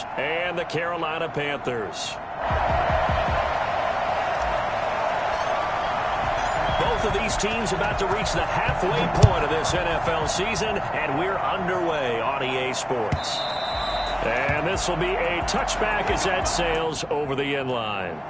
Rams and the Carolina Panthers. Both of these teams about to reach the halfway point of this NFL season, and we're underway on EA Sports. And this will be a touchback as that sails over the end line.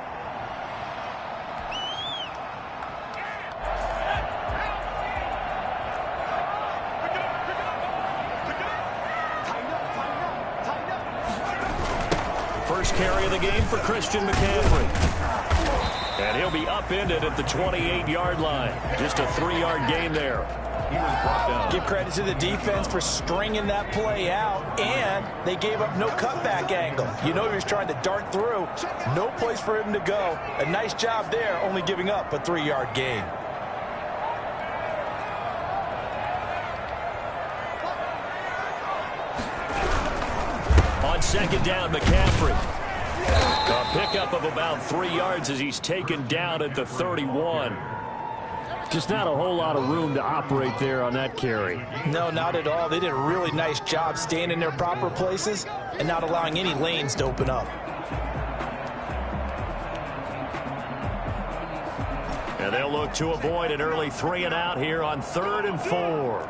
First carry of the game for Christian McCaffrey. And he'll be upended at the 28-yard line. Just a 3-yard gain there. He was brought down. Give credit to the defense for stringing that play out, and they gave up no cutback angle. You know he was trying to dart through. No place for him to go. A nice job there, only giving up a 3-yard gain. On second down, McCaffrey. A pickup of about 3 yards as he's taken down at the 31. Just not a whole lot of room to operate there on that carry. No, not at all. They did a really nice job staying in their proper places and not allowing any lanes to open up. And they'll look to avoid an early 3 and out here on 3rd and 4.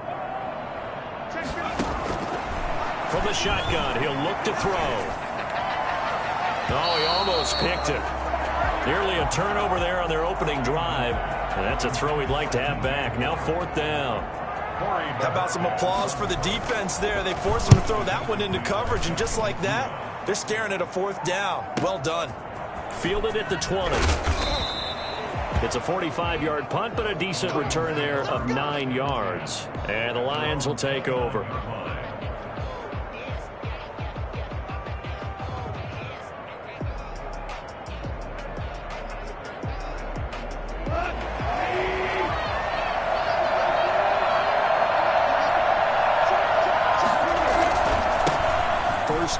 From the shotgun, he'll look to throw. Oh, he almost picked it. Nearly a turnover there on their opening drive. And that's a throw he'd like to have back. Now 4th down. How about some applause for the defense there? They forced him to throw that one into coverage, and just like that, they're staring at a 4th down. Well done. Fielded at the 20. It's a 45-yard punt, but a decent return there of 9 yards. And the Lions will take over.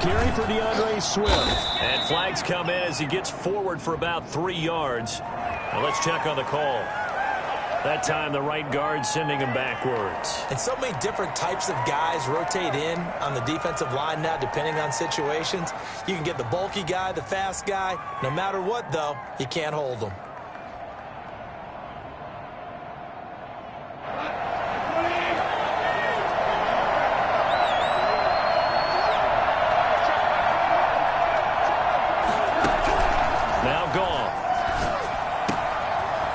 Carry for DeAndre Swift. And flags come in as he gets forward for about 3 yards. Now let's check on the call. That time the right guard sending him backwards. And so many different types of guys rotate in on the defensive line now depending on situations. You can get the bulky guy, the fast guy. No matter what, though, you can't hold them.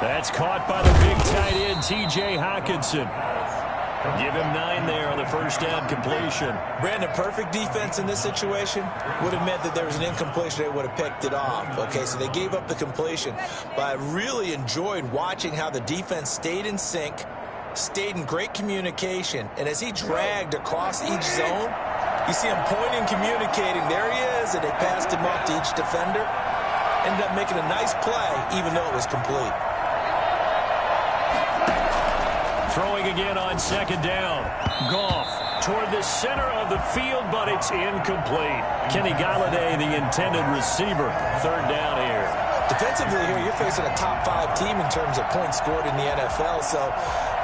That's caught by the big tight end, T.J. Hockenson. Give him 9 there on the first down completion. Brandon, perfect defense in this situation would have meant that there was an incompletion. They would have picked it off. Okay, so they gave up the completion. But I really enjoyed watching how the defense stayed in sync, stayed in great communication. And as he dragged across each zone, you see him pointing, communicating. There he is, and they passed him up to each defender. Ended up making a nice play, even though it was complete. Throwing again on second down. Goff toward the center of the field, but it's incomplete. Kenny Golladay, the intended receiver. 3rd down here. Defensively here, you're facing a top 5 team in terms of points scored in the NFL. So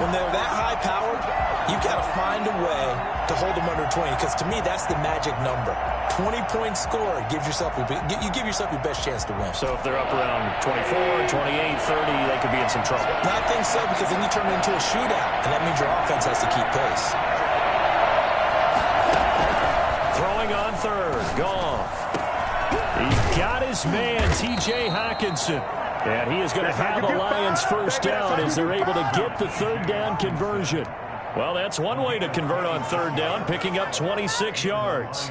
when they're that high-powered, you've got to find a way to hold them under 20. Because to me, that's the magic number. 20-point score gives yourself you give yourself your best chance to win. So if they're up around 24, 28, 30, they could be in some trouble. I think so, because then you turn it into a shootout, and that means your offense has to keep pace. Throwing on 3rd, Goff. He's got his man, T.J. Hockenson. And he is going to have the Lions first down as they're able to get the 3rd down conversion. Well, that's one way to convert on 3rd down, picking up 26 yards.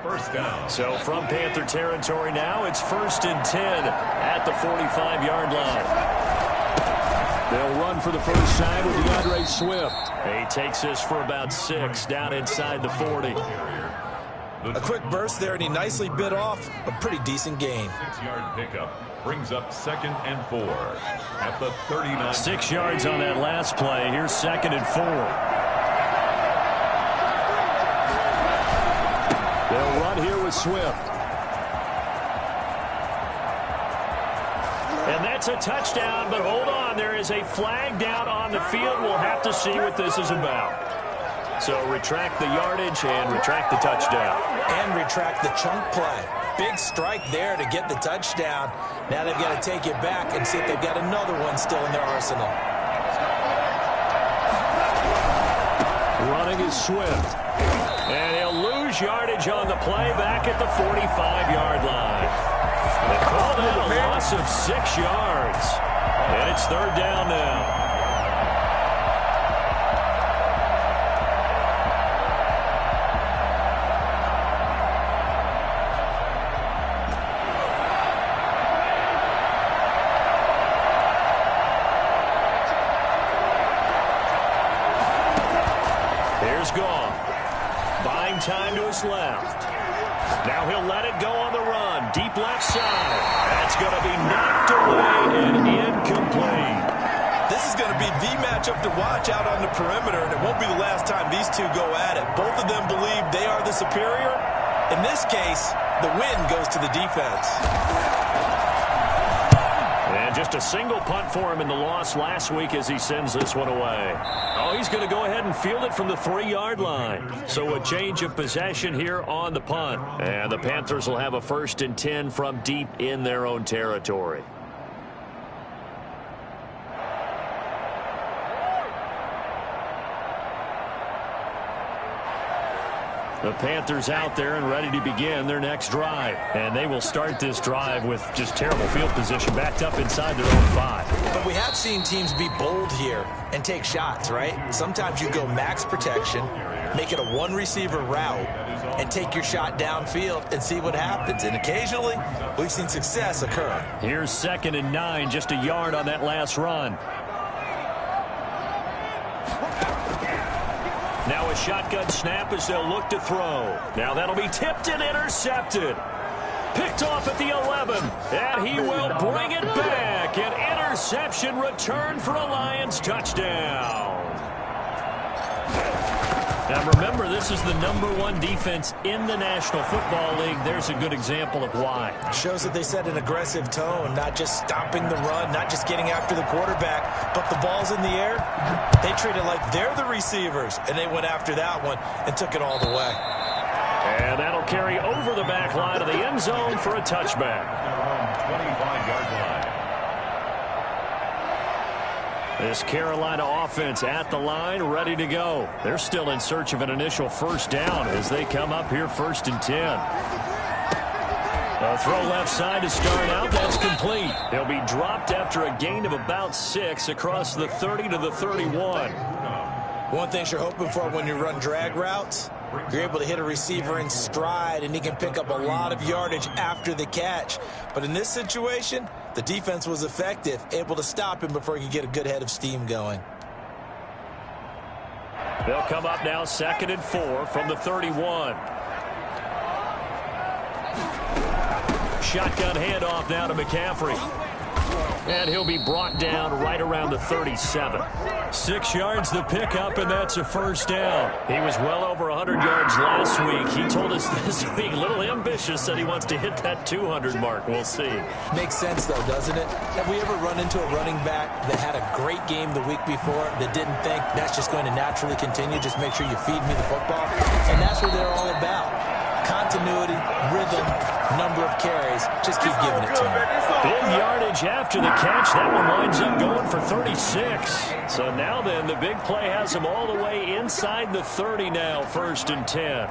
First down. So from Panther territory now, it's 1st and 10 at the 45-yard line. They'll run for the first time with DeAndre Swift. He takes this for about 6 down inside the 40. A quick burst there, and he nicely bit off a pretty decent gain. 6-yard pickup brings up 2nd and 4 at the 39. 6 yards on that last play. Here's 2nd and 4. They'll run here with Swift. And that's a touchdown, but hold on. There is a flag down on the field. We'll have to see what this is about. So retract the yardage and retract the touchdown. And retract the chunk play. Big strike there to get the touchdown. Now they've got to take it back and see if they've got another one still in their arsenal. Running is Swift. And he'll lose yardage on the play back at the 45-yard line. They called out a loss of 6 yards. And it's third down now. Time to his left. Now he'll let it go on the run. Deep left side. That's going to be knocked away and incomplete. This is going to be the matchup to watch out on the perimeter, and it won't be the last time these two go at it. Both of them believe they are the superior. In this case, the win goes to the defense. And just a single punt for him in the loss last week as he sends this one away. Oh, he's going to go ahead and field it from the 3-yard line. So a change of possession here on the punt. And the Panthers will have a 1st and 10 from deep in their own territory. The Panthers out there and ready to begin their next drive. And they will start this drive with just terrible field position, backed up inside their own 5. But we have seen teams be bold here and take shots, right? Sometimes you go max protection, make it a one-receiver route, and take your shot downfield and see what happens. And occasionally, we've seen success occur. Here's 2nd and 9, just a yard on that last run. Now a shotgun snap as they'll look to throw. Now that'll be tipped and intercepted. Picked off at the 11. And he will bring it back. An interception return for a Lions touchdown. Now remember, this is the #1 defense in the National Football League. There's a good example of why. Shows that they set an aggressive tone, not just stopping the run, not just getting after the quarterback, but the ball's in the air. They treat it like they're the receivers, and they went after that one and took it all the way. And that'll carry over the back line of the end zone for a touchback. 25-yard line. This Carolina offense at the line, ready to go. They're still in search of an initial 1st down as they come up here 1st and 10. A throw left side to start out. That's complete. He'll be dropped after a gain of about 6 across the 30 to the 31. One thing you're hoping for when you run drag routes, you're able to hit a receiver in stride, and he can pick up a lot of yardage after the catch. But in this situation, the defense was effective, able to stop him before he could get a good head of steam going. They'll come up now 2nd and 4 from the 31. Shotgun handoff now to McCaffrey. And he'll be brought down right around the 37. 6 yards the pickup, and that's a 1st down. He was well over 100 yards last week. He told us this week, a little ambitious, said he wants to hit that 200 mark. We'll see. Makes sense, though, doesn't it? Have we ever run into a running back that had a great game the week before that didn't think that's just going to naturally continue? Just make sure you feed me the football. And that's what they're all about. Continuity, rhythm, number of carries. Just keep giving it to him. Big yardage after the catch. That one winds up going for 36. So now then, the big play has him all the way inside the 30 now, 1st and 10.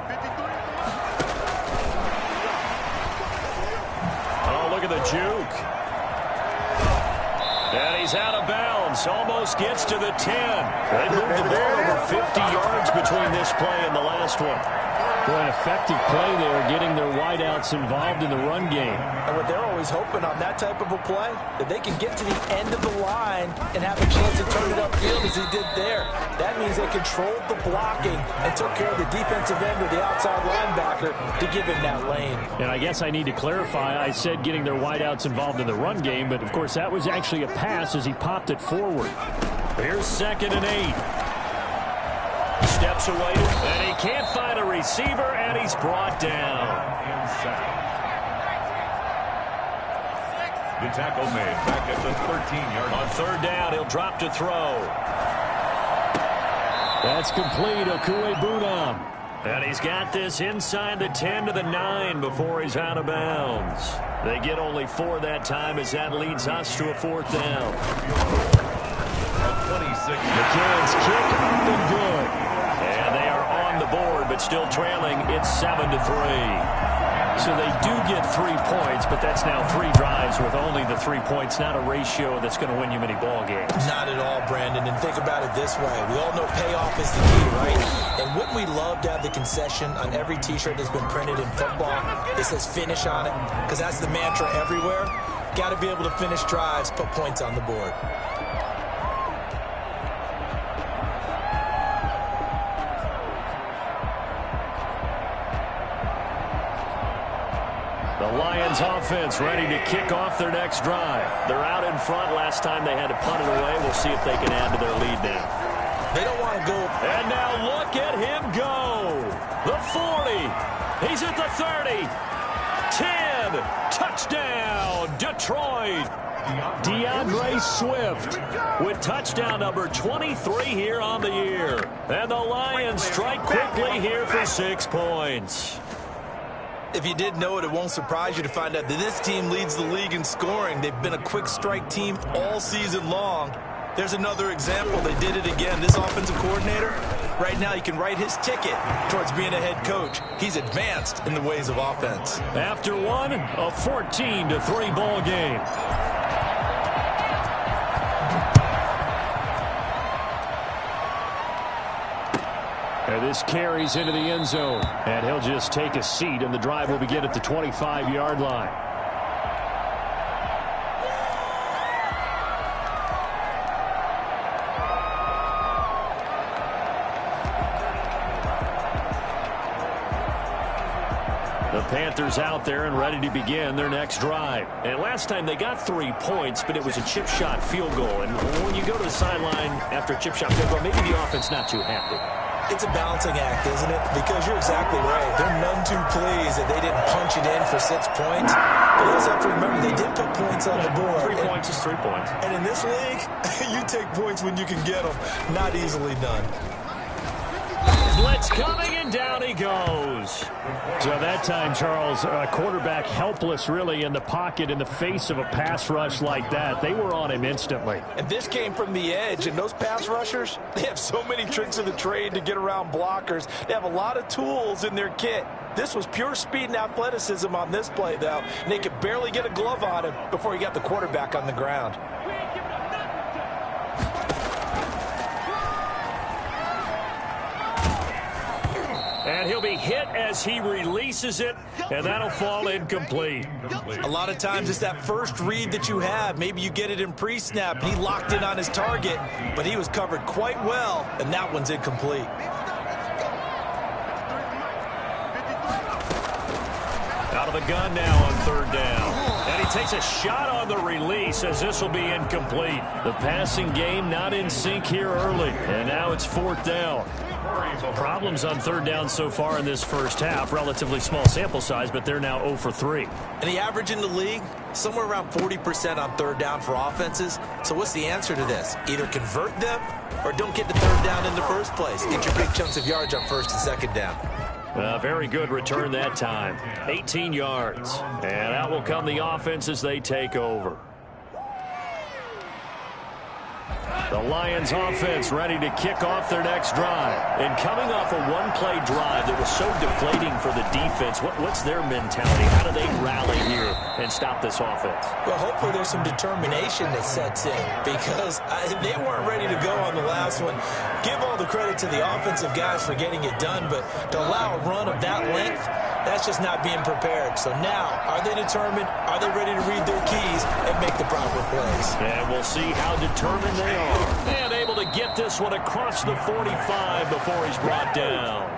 Oh, look at the juke. And he's out of bounds. Almost gets to the 10. They moved the ball over 50 yards between this play and the last one. Boy, an effective play there, getting their wideouts involved in the run game. And what they're always hoping on that type of a play, that they can get to the end of the line and have a chance to turn it upfield as he did there. That means they controlled the blocking and took care of the defensive end or the outside linebacker to give him that lane. And I guess I need to clarify, I said getting their wideouts involved in the run game, but of course that was actually a pass as he popped it forward. Here's 2nd and 8. Steps away, and he can't find a receiver, and he's brought down. The tackle made back at the 13-yard line. On 3rd down, he'll drop to throw. That's complete. Okuebunam. And he's got this inside the 10 to the 9 before he's out of bounds. They get only 4 that time as that leads us to a 4th down. 26. McCann's kick up and good. And they are on the board, but still trailing. It's 7-3. So they do get 3 points, but that's now 3 drives with only the 3 points, not a ratio that's going to win you many ball games. Not at all, Brandon. And think about it this way. We all know payoff is the key, right? And wouldn't we love to have the concession on every T-shirt that's been printed in football? It says finish on it, because that's the mantra everywhere. Got to be able to finish drives, put points on the board. The Lions offense ready to kick off their next drive. They're out in front. Last time they had to punt it away. We'll see if they can add to their lead now. They don't want to go. And now look at him go. The 40. He's at the 30. 10. Touchdown, Detroit. DeAndre Swift with touchdown number 23 here on the year. And the Lions strike quickly here for 6 points. If you did know it, it won't surprise you to find out that this team leads the league in scoring. They've been a quick strike team all season long. There's another example. They did it again. This offensive coordinator, right now, you can write his ticket towards being a head coach. He's advanced in the ways of offense. After one, a 14-3 ball game. And this carries into the end zone. And he'll just take a seat, and the drive will begin at the 25-yard line. The Panthers out there and ready to begin their next drive. And last time they got 3 points, but it was a chip shot field goal. And when you go to the sideline after a chip shot field goal, maybe the offense not too happy. It's a balancing act, isn't it? Because you're exactly right. They're none too pleased that they didn't punch it in for 6 points. But you also have to remember, they did put points on the board. 3 points is 3 points. And in this league, you take points when you can get them. Not easily done. Blitz coming, and down he goes. So that time, Charles, quarterback helpless really in the pocket in the face of a pass rush like that. They were on him instantly. And this came from the edge, and those pass rushers, they have so many tricks of the trade to get around blockers. They have a lot of tools in their kit. This was pure speed and athleticism on this play, though. And they could barely get a glove on him before he got the quarterback on the ground. And he'll be hit as he releases it, and that'll fall incomplete. A lot of times it's that first read that you have. Maybe you get it in pre-snap, and he locked in on his target, but he was covered quite well, and that one's incomplete. Out of the gun now on 3rd down. And he takes a shot on the release as this will be incomplete. The passing game not in sync here early, and now it's 4th down. Problems on 3rd down so far in this first half. Relatively small sample size, but they're now 0 for 3. And the average in the league, somewhere around 40% on 3rd down for offenses. So what's the answer to this? Either convert them or don't get the 3rd down in the first place. Get your big chunks of yards on 1st and 2nd down. Very good return that time. 18 yards. And out will come the offense as they take over. The Lions offense ready to kick off their next drive. And coming off a one-play drive that was so deflating for the defense, what's their mentality? How do they rally here and stop this offense? Well, hopefully there's some determination that sets in because they weren't ready to go on the last one. Give all the credit to the offensive guys for getting it done, but to allow a run of that length, that's just not being prepared. So now, are they determined? Are they ready to read their keys and make the proper plays? And we'll see how determined they are. And able to get this one across the 45 before he's brought down.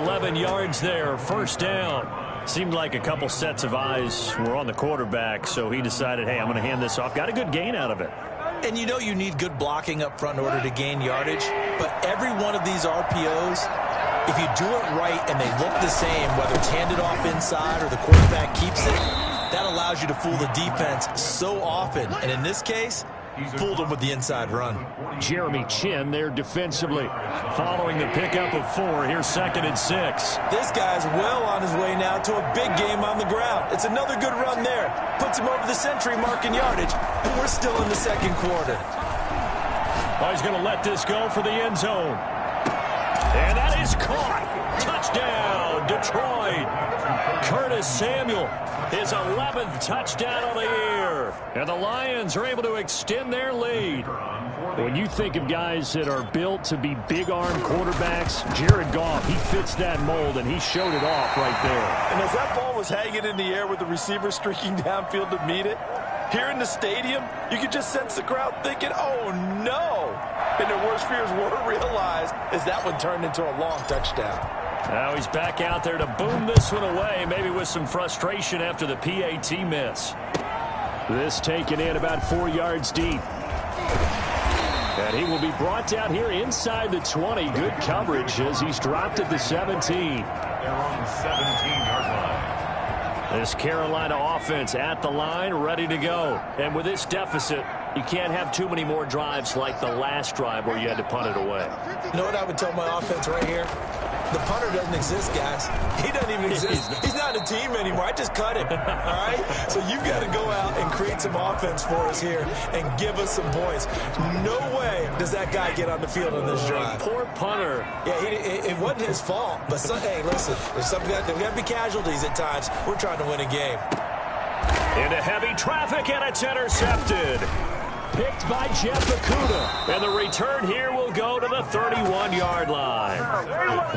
11 yards there, 1st down. Seemed like a couple sets of eyes were on the quarterback, so he decided, hey, I'm going to hand this off. Got a good gain out of it. And you know you need good blocking up front in order to gain yardage, but every one of these RPOs, if you do it right and they look the same, whether it's handed off inside or the quarterback keeps it, that allows you to fool the defense so often. And in this case, Fooled him with the inside run. Jeremy Chin there defensively. Following the pickup of 4, here's 2nd and 6. This guy's well on his way now to a big game on the ground. It's another good run there. Puts him over the century mark in yardage, and we're still in the 2nd quarter. Oh, he's going to let this go for the end zone. And that is caught. Touchdown, Detroit. Curtis Samuel, his 11th touchdown on the year. And the Lions are able to extend their lead. When you think of guys that are built to be big-arm quarterbacks, Jared Goff, he fits that mold, and he showed it off right there. And as that ball was hanging in the air with the receiver streaking downfield to meet it, here in the stadium, you could just sense the crowd thinking, oh, no. And their worst fears were realized as that one turned into a long touchdown. Now he's back out there to boom this one away, maybe with some frustration after the PAT miss. This taken in about 4 yards deep. And he will be brought down here inside the 20. Good coverage as he's dropped at the 17. They're on the 17-yard line. This Carolina offense at the line, ready to go. And with this deficit, you can't have too many more drives like the last drive where you had to punt it away. You know what I would tell my offense right here? The punter doesn't exist, guys. He doesn't even exist. He's not a team anymore. I just cut him, all right? So you've got to go out and create some offense for us here and give us some points. No way does that guy get on the field on this drive. Poor punter. Yeah, it wasn't his fault. But, hey, listen, there's got to be casualties at times. We're trying to win a game. Into heavy traffic, and it's intercepted. Picked by Jeff Okudah. And the return here will go to the 31-yard line.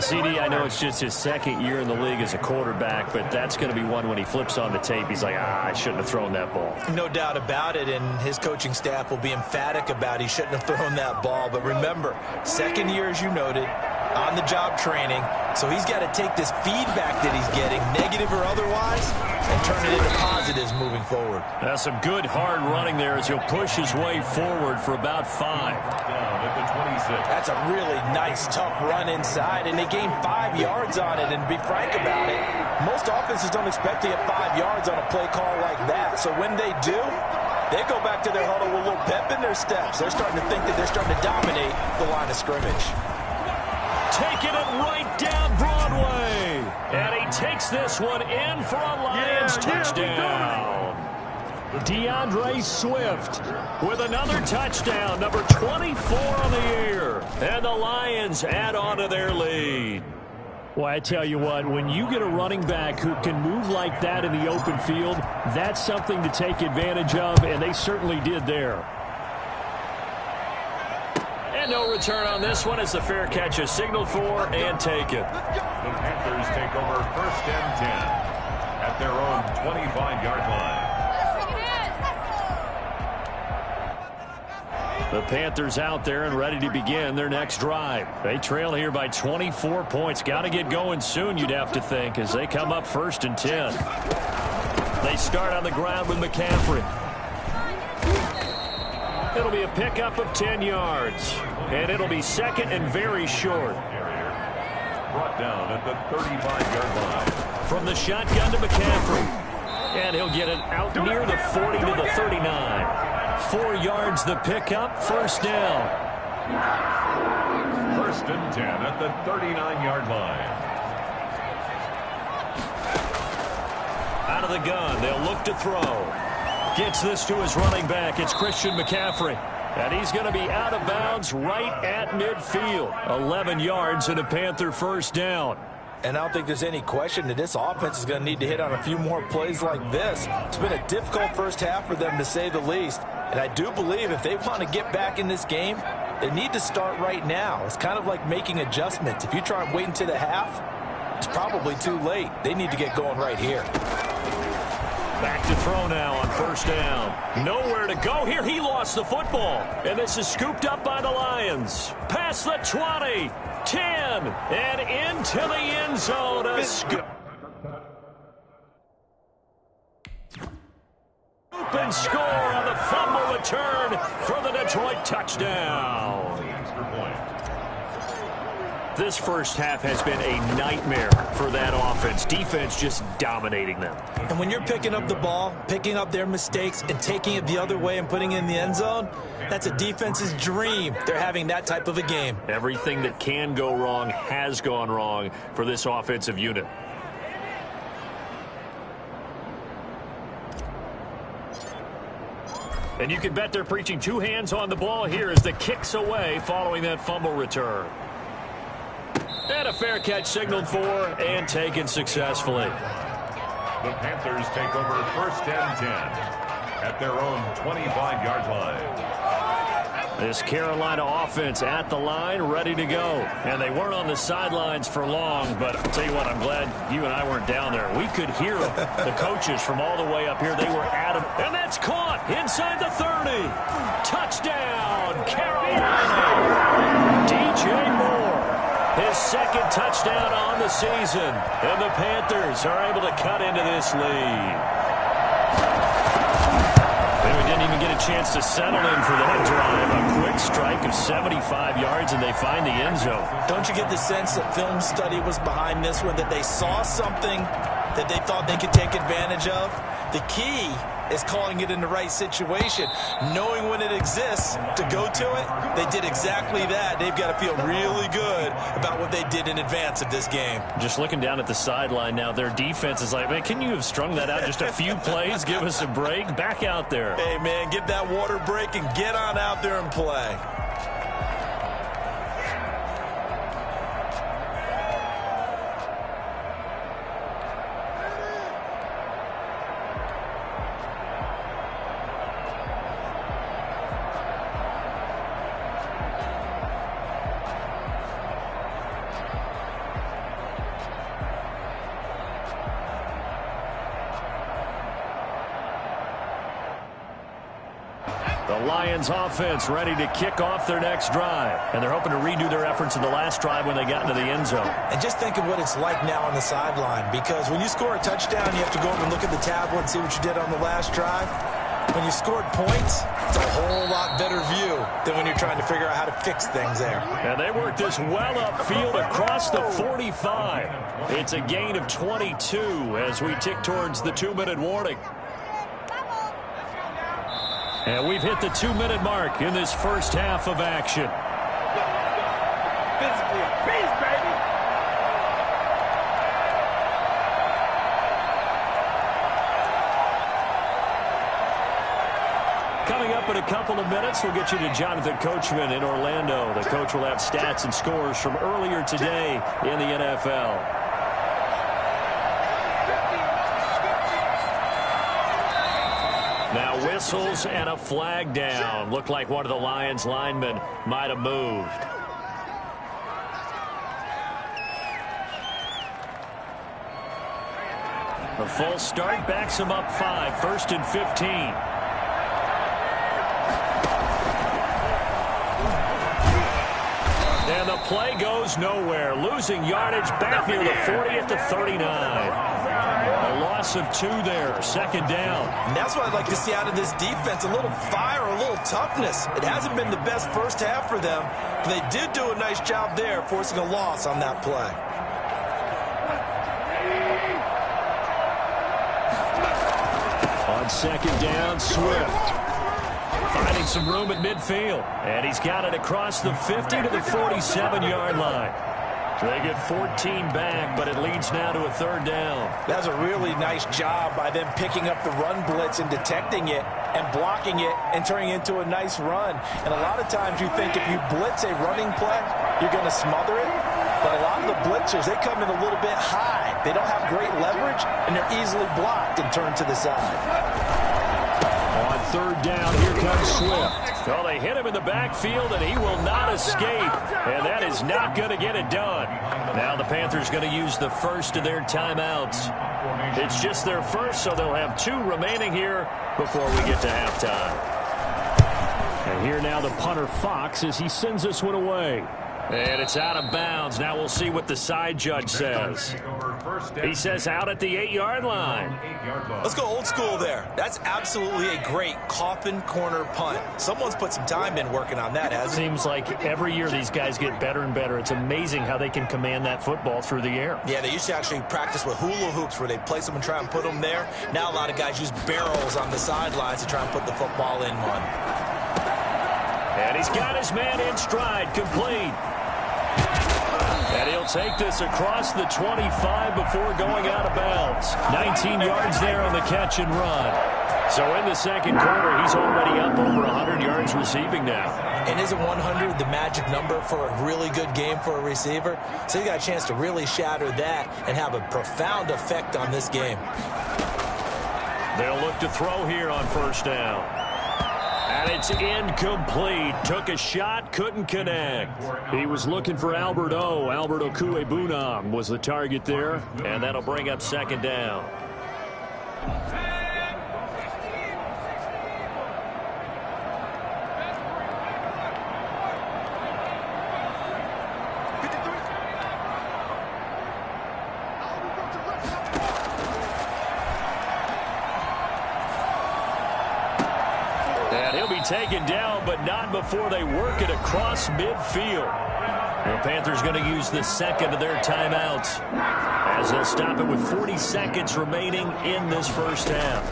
CD, I know it's just his 2nd year in the league as a quarterback, but that's going to be one when he flips on the tape. He's like, I shouldn't have thrown that ball. No doubt about it, and his coaching staff will be emphatic about he shouldn't have thrown that ball. But remember, 2nd year, as you noted, on-the-job training. So he's got to take this feedback that he's getting, negative or otherwise, and turn it into positives moving forward. That's some good hard running there as he'll push his way forward for about 5. Down at the 26. That's a really nice, tough run inside, and they gained 5 yards on it. And to be frank about it, most offenses don't expect to get 5 yards on a play call like that. So when they do, they go back to their huddle with a little pep in their steps. They're starting to think that they're starting to dominate the line of scrimmage. Taking it right down Broadway. And he takes this one in for a Lions touchdown. DeAndre Swift with another touchdown, number 24 on the year. And the Lions add on to their lead. Well, I tell you what, when you get a running back who can move like that in the open field, that's something to take advantage of, and they certainly did there. And no return on this one as the fair catch is signaled for and taken. The Panthers take over 1st and 10 at their own 25-yard line. The Panthers out there and ready to begin their next drive. They trail here by 24 points. Got to get going soon, you'd have to think, as they come up 1st and 10. They start on the ground with McCaffrey. It'll be a pickup of 10 yards. And it'll be 2nd and very short. Brought down at the 35-yard line. From the shotgun to McCaffrey. And he'll get it out near the 40 to the 39. 4 yards the pickup, 1st down. 1st and 10 at the 39-yard line. Out of the gun, they'll look to throw. Gets this to his running back. It's Christian McCaffrey. And he's going to be out of bounds right at midfield. 11 yards and a Panther 1st down. And I don't think there's any question that this offense is going to need to hit on a few more plays like this. It's been a difficult 1st half for them, to say the least. And I do believe if they want to get back in this game, they need to start right now. It's kind of like making adjustments. If you try and wait until the half, it's probably too late. They need to get going right here. Back to throw now on 1st down. Nowhere to go here. He lost the football. And this is scooped up by the Lions. Past the 20, 10, and into the end zone. A scoop and score on the fumble return for the Detroit touchdown. this first half has been a nightmare for that offense. Defense just dominating them. And when you're picking up the ball, picking up their mistakes, and taking it the other way and putting it in the end zone, that's a defense's dream. They're having that type of a game. Everything that can go wrong has gone wrong for this offensive unit. And you can bet they're preaching two hands on the ball here as the kick's away following that fumble return. And a fair catch signaled for and taken successfully. The Panthers take over first and 10 at their own 25-yard line. This Carolina offense at the line, ready to go. And they weren't on the sidelines for long, but I'll tell you what, I'm glad you and I weren't down there. We could hear them. The coaches from all the way up here, they were at them. And that's caught inside the 30. Touchdown, Carolina. DJ Moore, his second touchdown on the season. And the Panthers are able to cut into this lead. We didn't even get a chance to settle in for that drive. A quick strike of 75 yards, and they find the end zone. Don't you get the sense that film study was behind this one, that they saw something that they thought they could take advantage of? The key is calling it in the right situation, knowing when it exists to go to it. They did exactly that. They've got to feel really good about what they did in advance of this game. Just looking down at the sideline now, their defense is like, man, can you have strung that out just a few plays? Give us a break. Back out there. Hey, man, get that water break and get on out there and play. The Lions offense ready to kick off their next drive. And they're hoping to redo their efforts in the last drive when they got into the end zone. And just think of what it's like now on the sideline, because when you score a touchdown, you have to go up and look at the tablet and see what you did on the last drive. When you scored points, it's a whole lot better view than when you're trying to figure out how to fix things there. And they work this well upfield across the 45. It's a gain of 22 as we tick towards the 2-minute warning. And we've hit the 2-minute mark in this first half of action. Physically a beast, baby. Coming up in a couple of minutes, we'll get you to Jonathan Coachman in Orlando. The coach will have stats and scores from earlier today in the NFL. Now whistles and a flag down. Looked like one of the Lions linemen might have moved. The full start backs him up 5, 1st and 15. And the play goes nowhere. Losing yardage back near the 40 at the 39. A loss of 2 there, 2nd down. And that's what I'd like to see out of this defense, a little fire, a little toughness. It hasn't been the best first half for them, but they did do a nice job there, forcing a loss on that play. On 2nd down, Swift. Finding some room at midfield. And he's got it across the 50 to the 47-yard line. They get 14 back, but it leads now to a 3rd down. That's a really nice job by them picking up the run blitz and detecting it and blocking it and turning it into a nice run. And a lot of times you think if you blitz a running play, you're going to smother it. But a lot of the blitzers, they come in a little bit high. They don't have great leverage, and they're easily blocked and turned to the side. On 3rd down, here comes Swift. Well, they hit him in the backfield, and he will not escape. And that is not going to get it done. Now the Panthers going to use the first of their timeouts. It's just their first, so they'll have 2 remaining here before we get to halftime. And here now the punter, Fox, as he sends this one away. And it's out of bounds. Now we'll see what the side judge says. first down. He says out at the 8-yard line. Let's go old school there. That's absolutely a great coffin corner punt. Someone's put some time in working on that, hasn't it? Seems like every year these guys get better and better. It's amazing how they can command that football through the air. Yeah, they used to actually practice with hula hoops where they'd place them and try and put them there. Now a lot of guys use barrels on the sidelines to try and put the football in one. And he's got his man in stride, complete. And he'll take this across the 25 before going out of bounds. 19 yards there on the catch and run. So in the second quarter, he's already up over 100 yards receiving now. And isn't 100 the magic number for a really good game for a receiver? So you got a chance to really shatter that and have a profound effect on this game. They'll look to throw here on first down. And it's incomplete. Took a shot, couldn't connect. He was looking for Albert O. Albert Okuebunam was the target there, and that'll bring up second down. Taken down, but not before they work it across midfield. The Panthers going to use the second of their timeouts as they'll stop it with 40 seconds remaining in this first half.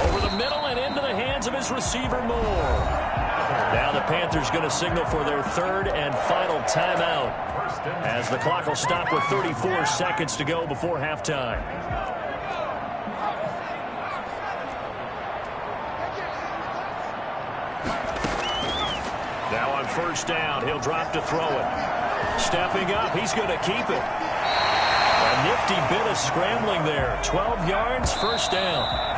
Over the middle and into the hands of his receiver Moore. Now the Panthers going to signal for their third and final timeout as the clock will stop with 34 seconds to go before halftime. Now on first down, he'll drop to throw it. Stepping up, he's going to keep it. A nifty bit of scrambling there. 12 yards, first down.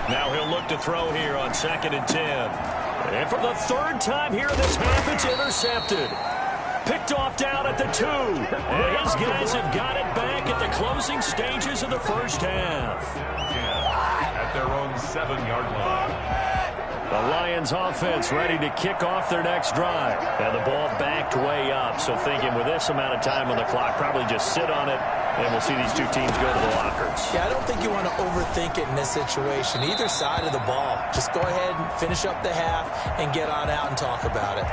Now he'll look to throw here on 2nd and 10. And for the third time here in this half, it's intercepted. Picked off down at the 2. And his guys have got it back at the closing stages of the first half. At their own 7-yard line. The Lions offense ready to kick off their next drive. And the ball backed way up. So thinking with this amount of time on the clock, probably just sit on it. And we'll see these two teams go to the lockers. Yeah, I don't think you want to overthink it in this situation. Either side of the ball. Just go ahead and finish up the half and get on out and talk about it.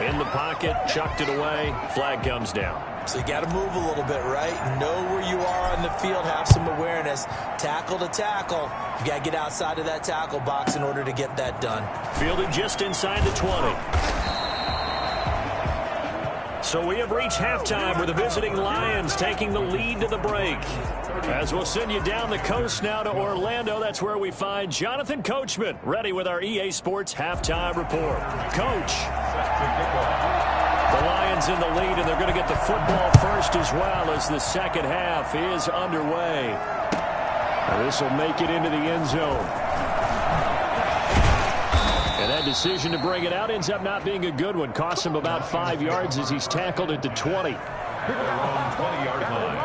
In the pocket, chucked it away. Flag comes down. So you got to move a little bit, right? Know where you are on the field. Have some awareness. Tackle to tackle. You got to get outside of that tackle box in order to get that done. Fielded just inside the 20. So we have reached halftime with the visiting Lions taking the lead to the break. As we'll send you down the coast now to Orlando, that's where we find Jonathan Coachman ready with our EA Sports halftime report. Coach. The Lions in the lead, and they're going to get the football first as well as the second half is underway. This will make it into the end zone. And that decision to bring it out ends up not being a good one. Costs him about 5 yards as he's tackled at the 20. Their own 20-yard line.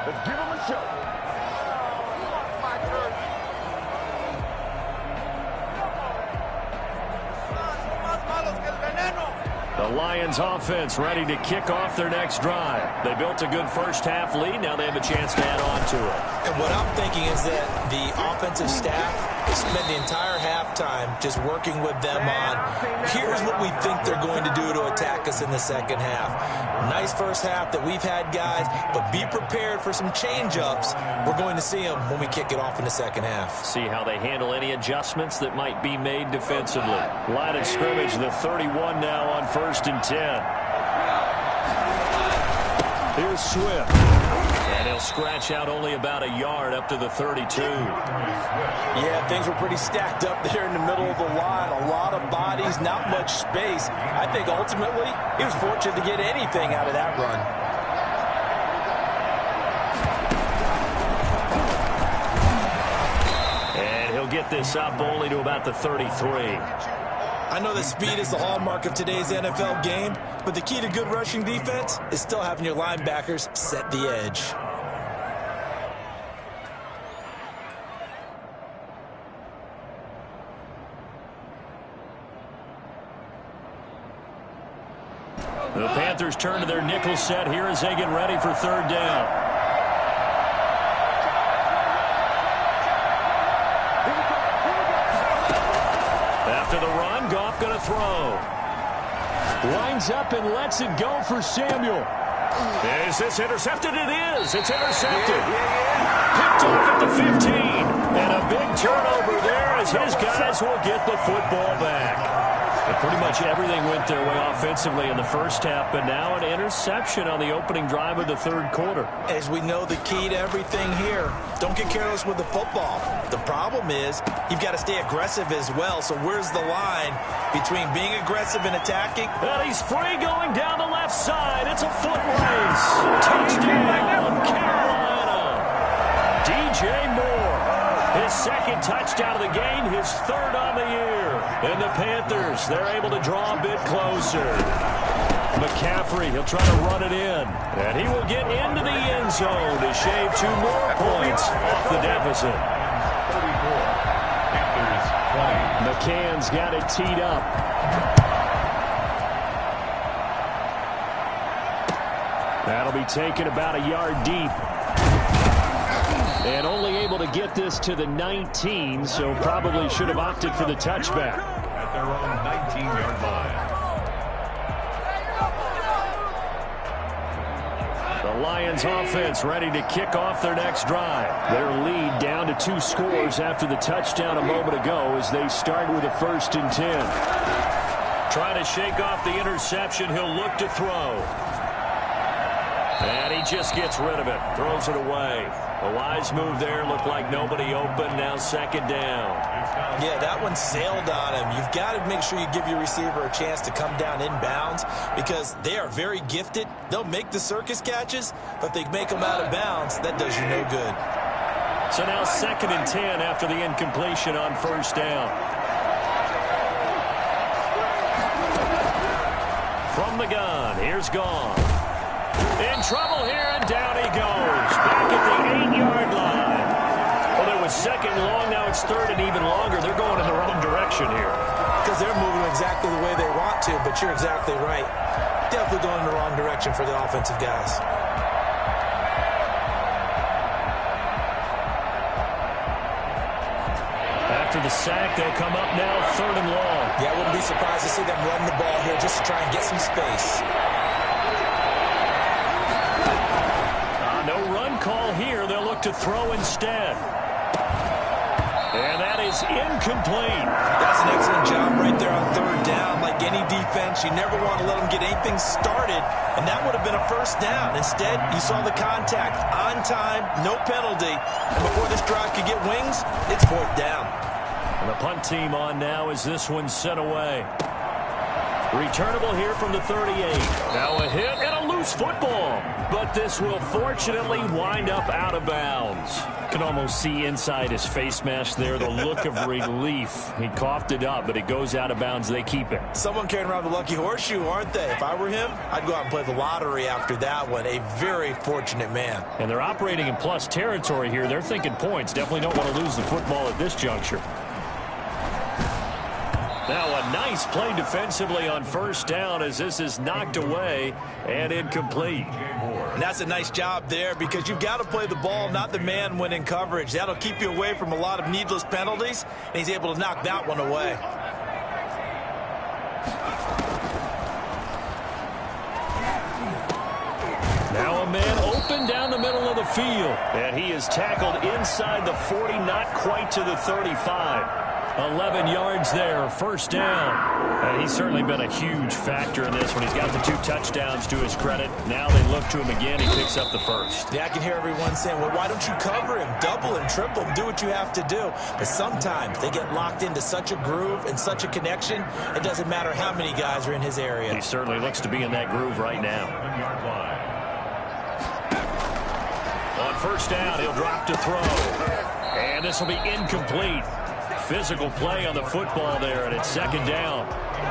Let's give him a show. The Lions offense ready to kick off their next drive. They built a good first half lead. Now they have a chance to add on to it. And what I'm thinking is that the offensive staff spent the entire halftime just working with them on, here's what we think they're going to do to attack us in the second half. Nice first half that we've had, guys, but be prepared for some change-ups. We're going to see them when we kick it off in the second half. See how they handle any adjustments that might be made defensively. Line of scrimmage, the 31 now on 1st and 10. Here's Swift. And They'll scratch out only about a yard up to the 32. Yeah, things were pretty stacked up there in the middle of the line. A lot of bodies, not much space. I think ultimately he was fortunate to get anything out of that run. And he'll get this up only to about the 33. I know that speed is the hallmark of today's NFL game, but the key to good rushing defense is still having your linebackers set the edge. The Panthers turn to their nickel set here as they get ready for third down. After the run, Goff going to throw. Lines up and lets it go for Samuel. Is this intercepted? It is. It's intercepted. Picked off at the 15. And a big turnover there as his guys will get the football back. And pretty much everything went their way offensively in the first half, but now an interception on the opening drive of the third quarter. As we know, the key to everything here, don't get careless with the football. The problem is you've got to stay aggressive as well. So where's the line between being aggressive and attacking? And he's free going down the left side. It's a foot race. Touchdown, Carolina. DJ Moore. His second touchdown of the game, his third on the year. And the Panthers, they're able to draw a bit closer. McCaffrey, he'll try to run it in. And he will get into the end zone to shave 2 more points off the deficit. 34. Panthers 20. McCann's got it teed up. That'll be taken about a yard deep. And only able to get this to the 19, so probably should have opted for the touchback. At their own 19-yard line. The Lions offense ready to kick off their next drive. Their lead down to 2 scores after the touchdown a moment ago as they start with a 1st and 10. Trying to shake off the interception, he'll look to throw. And he just gets rid of it, throws it away. A wise move there, looked like nobody open, now 2nd down. Yeah, that one sailed on him. You've got to make sure you give your receiver a chance to come down inbounds because they are very gifted. They'll make the circus catches, but they make them out of bounds. That does you no good. So now 2nd and 10 after the incompletion on 1st down. From the gun, here's Goff. In trouble here, and down he goes. Back at the 8-yard line. Well, it was 2nd and long, now it's 3rd and even longer. They're going in the wrong direction here. Because they're moving exactly the way they want to, but you're exactly right. Definitely going in the wrong direction for the offensive guys. After the sack, they'll come up now 3rd and long. Yeah, I wouldn't be surprised to see them run the ball here just to try and get some space. No run call here. They'll look to throw instead. And that is incomplete. That's an excellent job right there on 3rd down. Like any defense, you never want to let them get anything started, and that would have been a 1st down. Instead, you saw the contact on time, no penalty, and before this drive could get wings, it's 4th down. And the punt team on now as this one's sent away. Returnable here from the 38. Now a hit and a loose football. But this will fortunately wind up out of bounds. Can almost see inside his face mask there the look of relief. He coughed it up, but it goes out of bounds. They keep it. Someone carrying around the lucky horseshoe, aren't they? If I were him, I'd go out and play the lottery after that one. A very fortunate man. And they're operating in plus territory here. They're thinking points. Definitely don't want to lose the football at this juncture. Now a nice play defensively on 1st down as this is knocked away and incomplete. And that's a nice job there because you've got to play the ball, not the man when in coverage. That'll keep you away from a lot of needless penalties, and he's able to knock that one away. Now a man open down the middle of the field. And he is tackled inside the 40, not quite to the 35. 11 yards there, first down. And he's certainly been a huge factor in this when he's got the 2 touchdowns to his credit. Now they look to him again. He picks up the first. Yeah, I can hear everyone saying, well, why don't you cover him, double him, triple him, do what you have to do. But sometimes they get locked into such a groove and such a connection, it doesn't matter how many guys are in his area. He certainly looks to be in that groove right now. On first down, he'll drop to throw. And this will be incomplete. Physical play on the football there, and it's second down.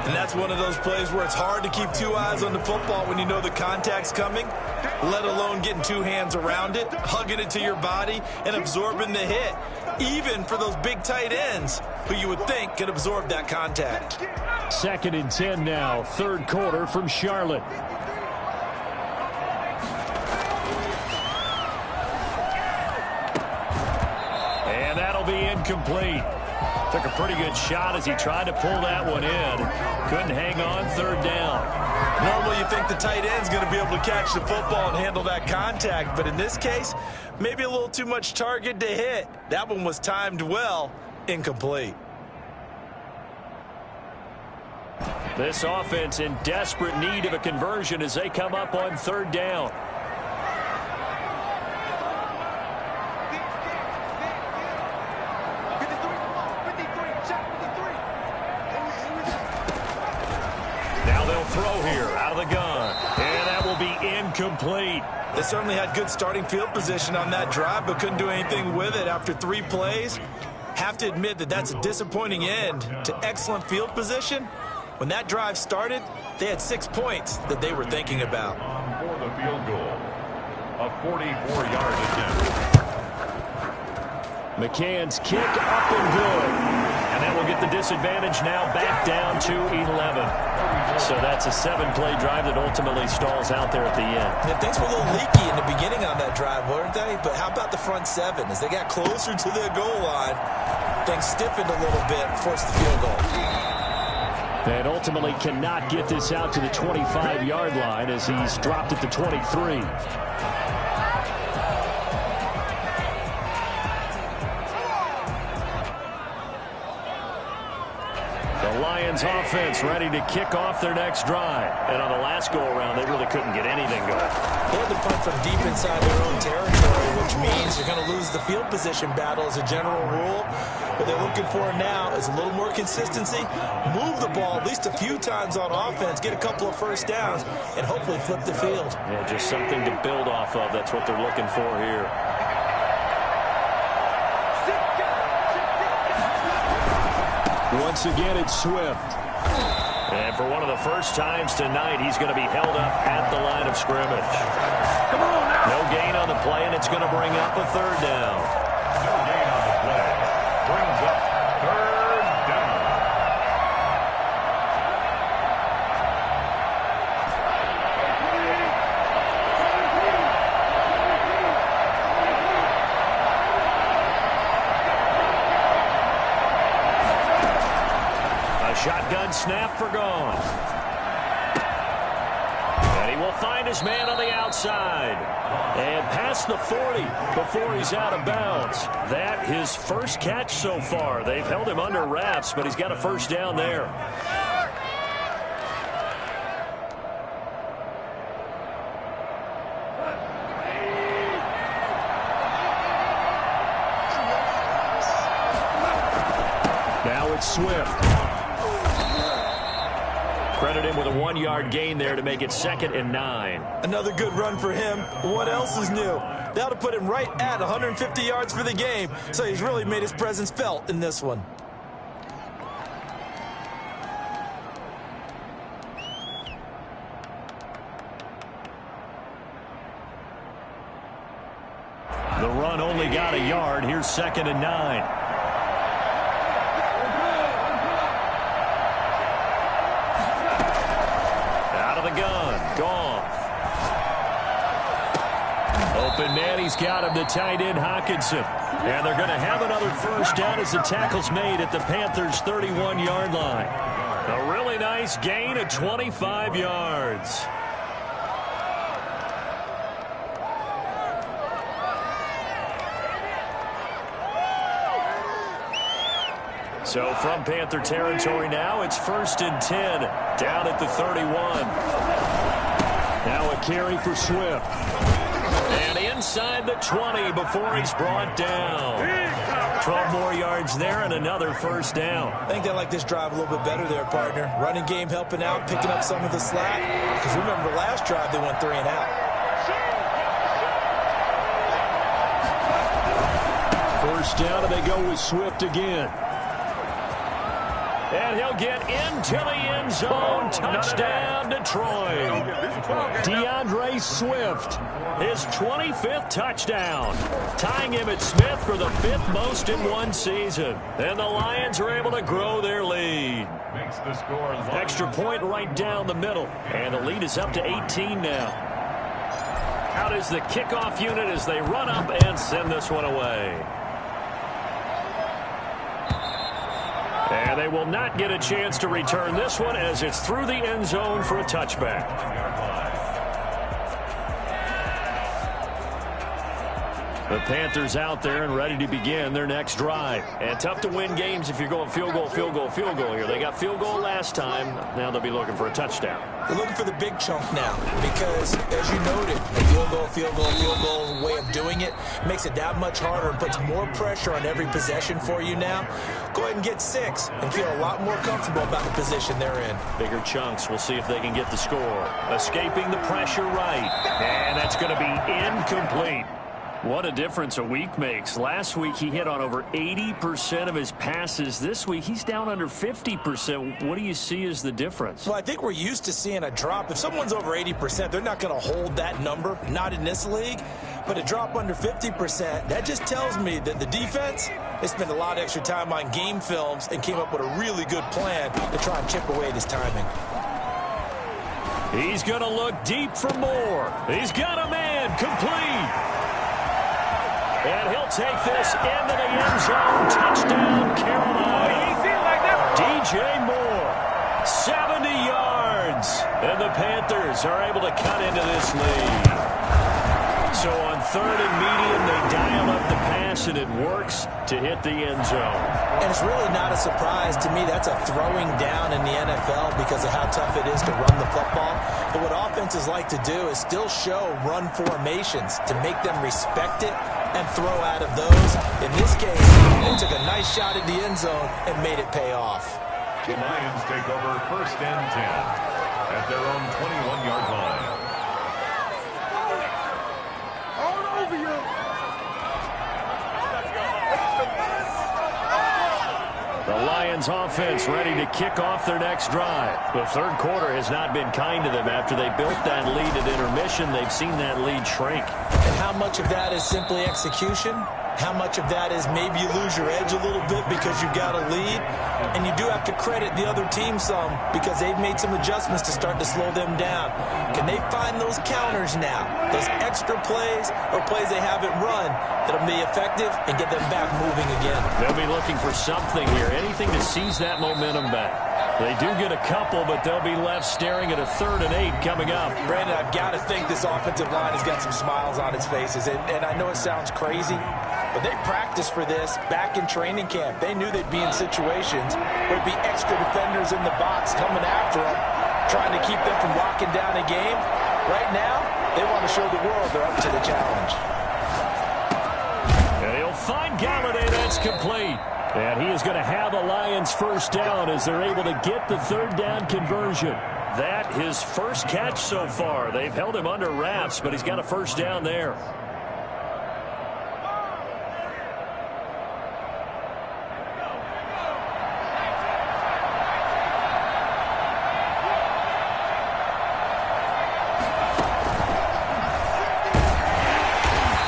And that's one of those plays where it's hard to keep 2 eyes on the football when you know the contact's coming, let alone getting 2 hands around it, hugging it to your body, and absorbing the hit, even for those big tight ends who you would think could absorb that contact. 2nd and 10 now, third quarter from Charlotte. And that'll be incomplete. Took a pretty good shot as he tried to pull that one in. Couldn't hang on, third down. Normally you think the tight end's going to be able to catch the football and handle that contact, but in this case, maybe a little too much target to hit. That one was timed well, incomplete. This offense in desperate need of a conversion as they come up on third down. Throw here out of the gun, and that will be incomplete. They certainly had good starting field position on that drive, but couldn't do anything with it after 3 plays. Have to admit that that's a disappointing end to excellent field position. When that drive started, they had 6 points that they were thinking about. For the field goal, a 44-yard attempt. McCann's kick up and good. And that will get the disadvantage now back down to 11. So that's a 7-play drive that ultimately stalls out there at the end. Yeah, things were a little leaky in the beginning on that drive, weren't they? But how about the front 7? As they got closer to the goal line, things stiffened a little bit and forced the field goal. And ultimately cannot get this out to the 25-yard line as he's dropped at the 23. The Lions offense ready to kick off their next drive. And on the last go-around, they really couldn't get anything going. They had to punt from deep inside their own territory, which means you're going to lose the field position battle as a general rule. What they're looking for now is a little more consistency, move the ball at least a few times on offense, get a couple of first downs, and hopefully flip the field. Yeah, just something to build off of. That's what they're looking for here. Once again, it's Swift. And for one of the first times tonight, he's going to be held up at the line of scrimmage. No gain on the play, and it's going to bring up a third down. No gain on the play. Brings up third down. Shotgun snap for gone. And he will find his man on the outside. And past the 40 before he's out of bounds. That his first catch so far. They've held him under wraps, but he's got a first down there. Now it's Swift. Credit him with a 1-yard gain there to make it 2nd and 9. Another good run for him. What else is new? That'll put him right at 150 yards for the game, so he's really made his presence felt in this one. The run only got a yard. Here's 2nd and 9. Open man, he's got him, the tight end Hawkinson. And they're going to have another first down as the tackle's made at the Panthers' 31-yard line. A really nice gain of 25 yards. So from Panther territory now, it's 1st and 10, down at the 31. Now a carry for Swift. And inside the 20 before he's brought down. 12 more yards there and another 1st down. I think they like this drive a little bit better there, partner. Running game helping out, picking up some of the slack. Because remember, last drive they went 3 and out. 1st down, and they go with Swift again. And he'll get into the end zone. Touchdown, Detroit. DeAndre Swift, his 25th touchdown, tying him at Smith for the 5th most in one season. And the Lions are able to grow their lead. Makes the score Extra point right down the middle. And the lead is up to 18 now. Out is the kickoff unit as they run up and send this one away. And they will not get a chance to return this one as it's through the end zone for a touchback. The Panthers out there and ready to begin their next drive. And tough to win games if you're going field goal, field goal, field goal here. They got field goal last time. Now they'll be looking for a touchdown. They're looking for the big chunk now because, as you noted, a field goal way of doing it makes it that much harder and puts more pressure on every possession for you now. Go ahead and get 6 and feel a lot more comfortable about the position they're in. Bigger chunks. We'll see if they can get the score. Escaping the pressure right. And that's going to be incomplete. What a difference a week makes. Last week, he hit on over 80% of his passes. This week, he's down under 50%. What do you see as the difference? Well, I think we're used to seeing a drop. If someone's over 80%, they're not going to hold that number, not in this league. But a drop under 50%, that just tells me that the defense, they spent a lot of extra time on game films and came up with a really good plan to try and chip away at his timing. He's going to look deep for more. He's got a man complete. And he'll take this into the end zone. Touchdown, Carolina. DJ Moore, 70 yards. And the Panthers are able to cut into this lead. So on 3rd and medium, they dial up the pass, and it works to hit the end zone. And it's really not a surprise to me. That's a throwing down in the NFL because of how tough it is to run the football. But what offenses like to do is still show run formations to make them respect it and throw out of those. In this case, they took a nice shot at the end zone and made it pay off. The Lions take over 1st and 10 at their own 21-yard line. All over you. The Lions offense ready to kick off their next drive. The 3rd quarter has not been kind to them. After they built that lead at intermission, they've seen that lead shrink. And how much of that is simply execution? How much of that is maybe you lose your edge a little bit because you've got a lead? And you do have to credit the other team some because they've made some adjustments to start to slow them down. Can they find those counters now? Those extra plays or plays they haven't run that'll be effective and get them back moving again? They'll be looking for something here, anything to seize that momentum back. They do get a couple, but they'll be left staring at a 3rd and 8 coming up. Brandon, I've got to think this offensive line has got some smiles on its faces. And I know it sounds crazy, but they practiced for this back in training camp. They knew they'd be in situations where there'd be extra defenders in the box coming after them, trying to keep them from locking down a game. Right now, they want to show the world they're up to the challenge. And he'll find Galladay. That's complete. And he is going to have the Lions 1st down as they're able to get the 3rd down conversion. That his first catch so far. They've held him under wraps, but he's got a 1st down there.